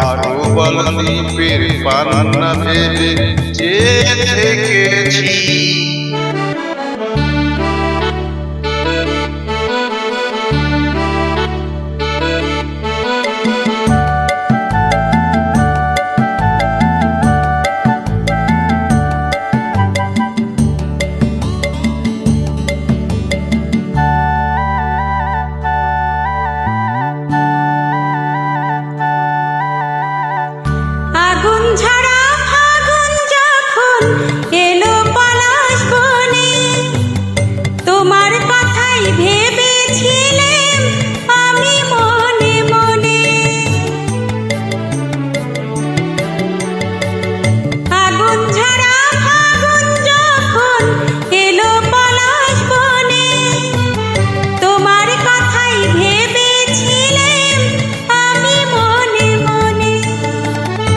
আর প্রবল দ্বীপের পান্না ভেবে চেয়ে থেকেছি।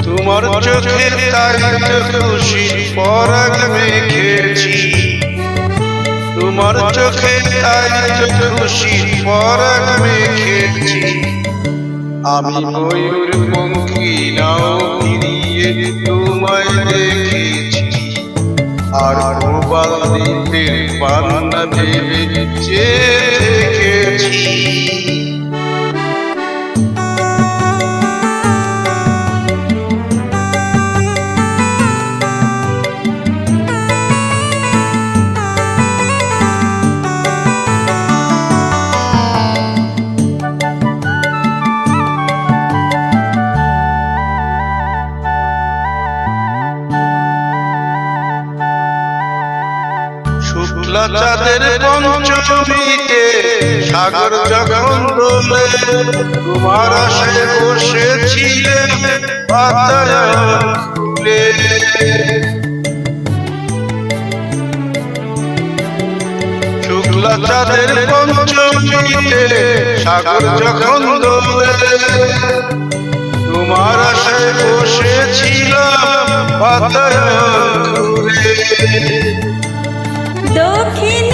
তোমার চোখে তাই তো খুশি পরাগ মেখেছি, তোমার চোখে তাই তো খুশি পরাগ মেখেছি। আমি ময়ূর পঙ্খী নাও ফিরিয়ে তোমায় দেখেছি, আর প্রবাল দ্বীপের পান্না ভেবে চেয়ে থেকেছি। শুক্লা চাঁদের পঞ্চমীতে সাগর যখন দোলে, তোমার আশায় বসেছিলেন বাতায়ন খুলে। শুক্লা চাঁদের পঞ্চমীতে সাগর যখন দোলে, তোমার আশায় বসেছিলাম বাতায়ন খুলে। দক্ষিণ